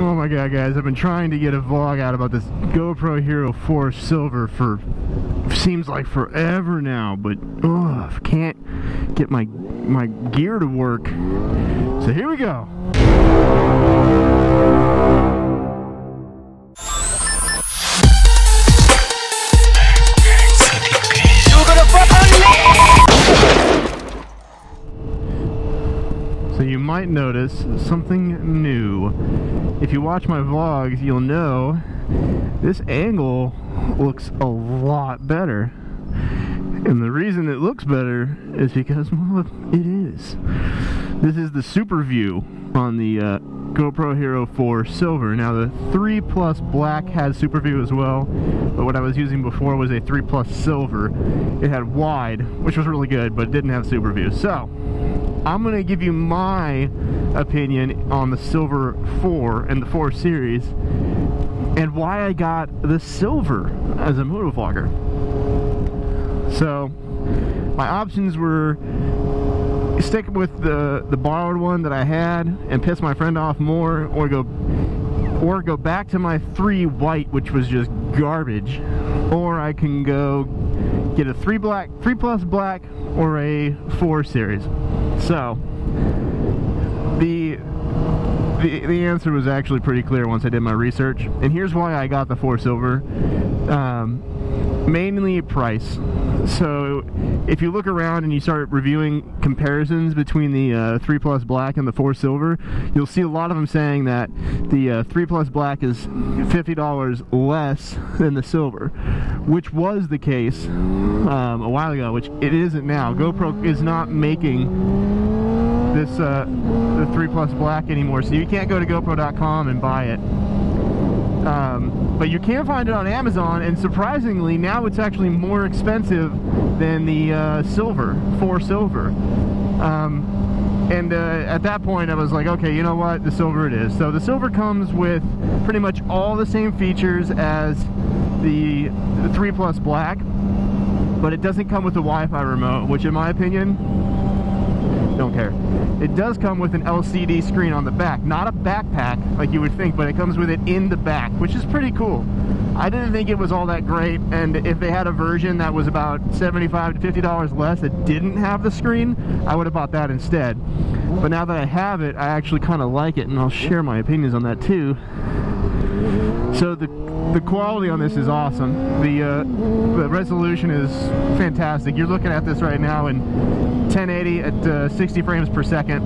Oh my god, guys, I've been trying to get a vlog out about this GoPro Hero 4 Silver for seems like forever now, but I can't get my gear to work. So here we go. So you might notice something new. If you watch my vlogs, you'll know this angle looks a lot better. And the reason it looks better is because, well, it is. This is the super view on the GoPro Hero 4 Silver. Now the 3 Plus Black has super view as well, but what I was using before was a 3 Plus Silver. It had wide, which was really good, but it didn't have super view. So I'm going to give you my opinion on the Silver 4 and the 4 series and why I got the Silver as a motovlogger. So my options were stick with the borrowed one that I had and piss my friend off more, or go back to my 3 white, which was just garbage, or I can go get a 3 Plus Black or a 4 series. So the answer was actually pretty clear once I did my research, and here's why I got the 4 Silver. Mainly price. So if you look around and you start reviewing comparisons between the 3 Plus Black and the 4 Silver, you'll see a lot of them saying that the 3 Plus Black is $50 less than the Silver, which was the case a while ago, which it isn't now. GoPro is not making this the 3 Plus Black anymore, so you can't go to GoPro.com and buy it. But you can find it on Amazon, and surprisingly, now it's actually more expensive than the Silver, 4 Silver. At that point, I was like, okay, you know what, the Silver it is. So the Silver comes with pretty much all the same features as the 3 Plus Black, but it doesn't come with the Wi-Fi remote, which in my opinion, don't care. It does come with an LCD screen on the back, not a backpack like you would think, but it comes with it in the back, which is pretty cool. I didn't think it was all that great, and if they had a version that was about $75 to $50 less that didn't have the screen, I would have bought that instead. But now that I have it, I actually kind of like it, and I'll share my opinions on that too. So the quality on this is awesome. The resolution is fantastic. You're looking at this right now in 1080 at 60 frames per second.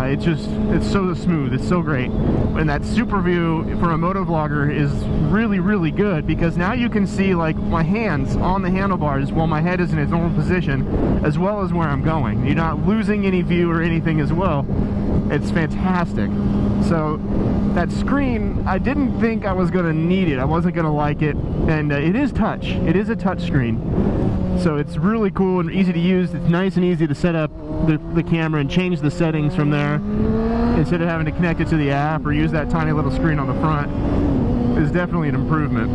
It's so smooth, it's so great. And that super view for a motovlogger is really, really good, because now you can see like my hands on the handlebars while my head is in its normal position, as well as where I'm going. You're not losing any view or anything as well. It's fantastic. So that screen, I didn't think I was going to need it. I wasn't going to like it, and it is touch. It is a touch screen. So it's really cool and easy to use. It's nice and easy to set up the camera and change the settings from there instead of having to connect it to the app or use that tiny little screen on the front. It's definitely an improvement.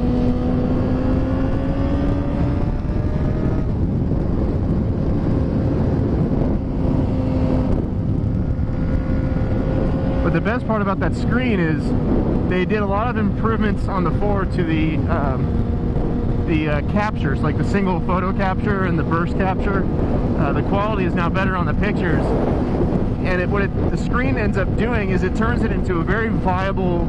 But the best part about that screen is they did a lot of improvements on the 4 to the captures, like the single photo capture and the burst capture. The quality is now better on the pictures, and what the screen ends up doing is it turns it into a very viable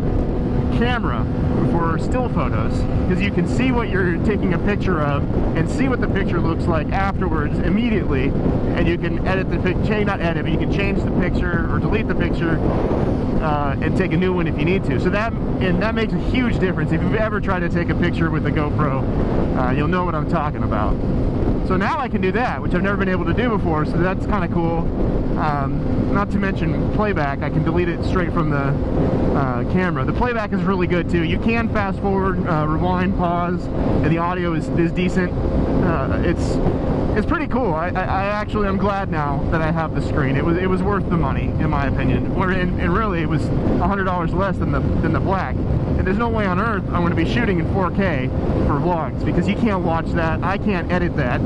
camera for still photos, because you can see what you're taking a picture of and see what the picture looks like afterwards immediately, and you can edit the picture, not edit, but you can change the picture or delete the picture and take a new one if you need to. So that makes a huge difference. If you've ever tried to take a picture with a GoPro, you'll know what I'm talking about. So now I can do that, which I've never been able to do before, so that's kind of cool. Not to mention playback. I can delete it straight from the camera. The playback is really good too. You can fast forward, rewind, pause, and the audio is decent. It's pretty cool. I'm glad now that I have the screen. It was worth the money, in my opinion. And really, it was $100 less than the Black. And there's no way on earth I'm going to be shooting in 4K for vlogs, because you can't watch that. I can't edit that.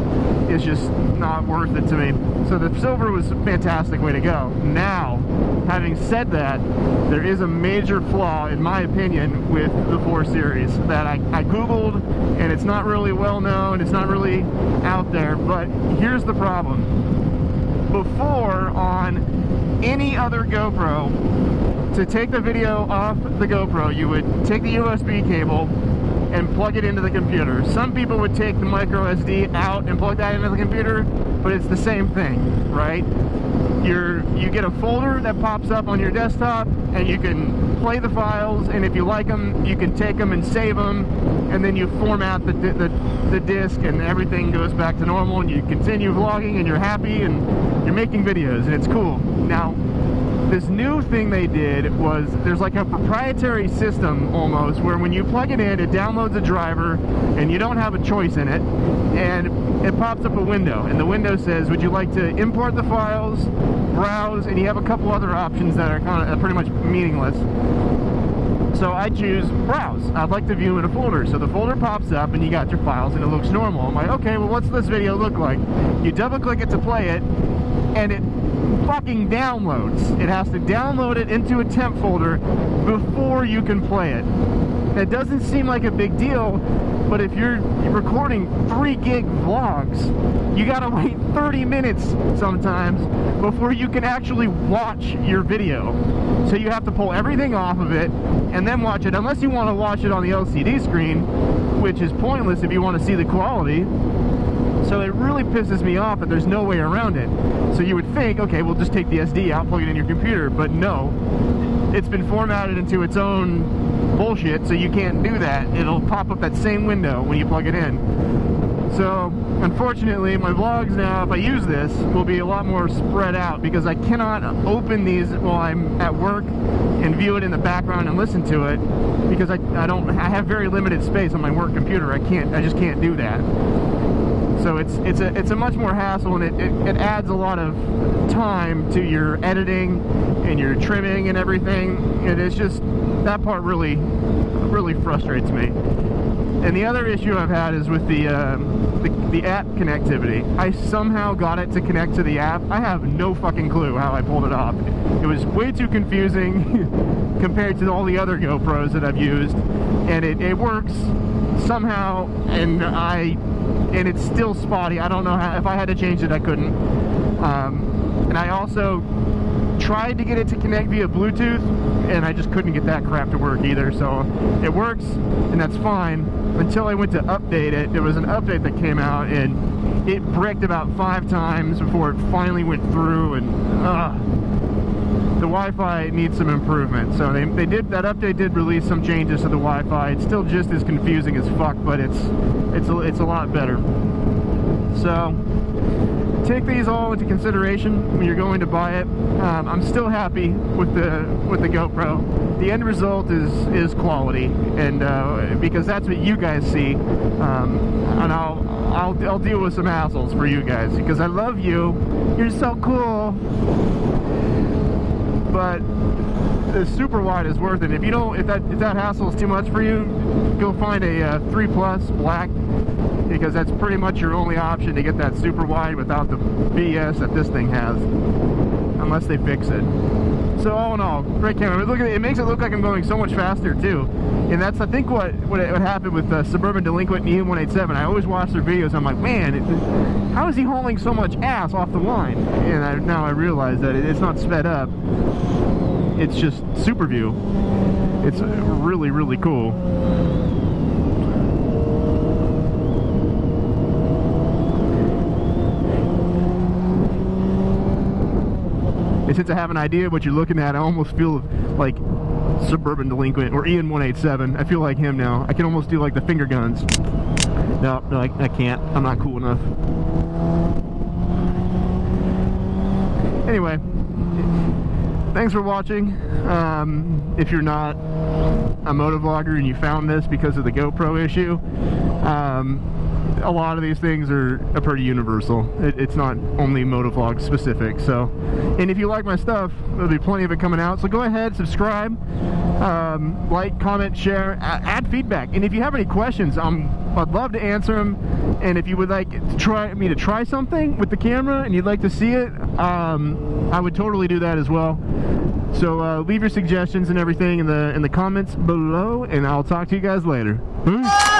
It's just not worth it to me. So the Silver was a fantastic way to go. Now Having said that, there is a major flaw, in my opinion, with the 4 Series that I Googled, and it's not really well known, it's not really out there, but here's the problem. Before, on any other GoPro, to take the video off the GoPro, you would take the USB cable and plug it into the computer. Some people would take the micro SD out and plug that into the computer, but it's the same thing, right? You get a folder that pops up on your desktop, and you can play the files, and if you like them, you can take them and save them, and then you format the disc, and everything goes back to normal, and you continue vlogging, and you're happy, and you're making videos, and it's cool. Now, this new thing they did was, there's like a proprietary system almost, where when you plug it in, it downloads a driver, and you don't have a choice in it, and it pops up a window, and the window says, would you like to import the files, browse, and you have a couple other options that are kind of pretty much meaningless. So I choose browse. I'd like to view in a folder. So the folder pops up and you got your files and it looks normal. I'm like, okay, well, what's this video look like? You double click it to play it, and it fucking downloads. It has to download it into a temp folder before you can play it. That doesn't seem like a big deal, but if you're recording 3 gig vlogs, you gotta wait 30 minutes sometimes before you can actually watch your video. So you have to pull everything off of it and then watch it, unless you want to watch it on the LCD screen, which is pointless if you want to see the quality. So it really pisses me off that there's no way around it. So you would think, okay, we'll just take the SD out, plug it in your computer, but no. It's been formatted into its own bullshit, so you can't do that. It'll pop up that same window when you plug it in. So, unfortunately, my vlogs now, if I use this, will be a lot more spread out, because I cannot open these while I'm at work and view it in the background and listen to it, because I have very limited space on my work computer. I just can't do that. So it's a much more hassle, and it adds a lot of time to your editing and your trimming and everything, and it's just, that part really frustrates me. And the other issue I've had is with the app connectivity. I somehow got it to connect to the app. I have no fucking clue how I pulled it off. It was way too confusing compared to all the other GoPros that I've used, and it works somehow, and it's still spotty. I don't know how, if I had to change it, I couldn't. And I also tried to get it to connect via Bluetooth, and I just couldn't get that crap to work either. So it works, and that's fine, until I went to update it. There was an update that came out, and it bricked about 5 times before it finally went through, and the Wi-Fi needs some improvement. So they did, that update did release some changes to the Wi-Fi. It's still just as confusing as fuck, but it's a lot better. So take these all into consideration when you're going to buy it. I'm still happy with the GoPro. The end result is quality, and because that's what you guys see, and I'll deal with some hassles for you guys, because I love you. You're so cool. But the super wide is worth it. If that hassle is too much for you, go find a 3 Plus black, because that's pretty much your only option to get that super wide without the BS that this thing has, unless they fix it. So all in all, great camera. Look at it, it makes it look like I'm going so much faster too. And that's, I think, what happened with Suburban Delinquent and EM187. I always watch their videos, I'm like, man, how is he hauling so much ass off the line? And now I realize that it's not sped up. It's just super view. It's really, really cool. And since I have an idea of what you're looking at, I almost feel like Suburban Delinquent or EM187. I feel like him now. I can almost do like the finger guns. No, I can't. I'm not cool enough. Anyway, thanks for watching. If you're not a motovlogger and you found this because of the GoPro issue, a lot of these things are pretty universal. It's not only motovlog specific. So, and if you like my stuff, there'll be plenty of it coming out. So go ahead, subscribe, like, comment, share, add feedback. And if you have any questions, I'd love to answer them. And if you would like to try something with the camera and you'd like to see it, I would totally do that as well. So leave your suggestions and everything in the comments below, and I'll talk to you guys later. Peace.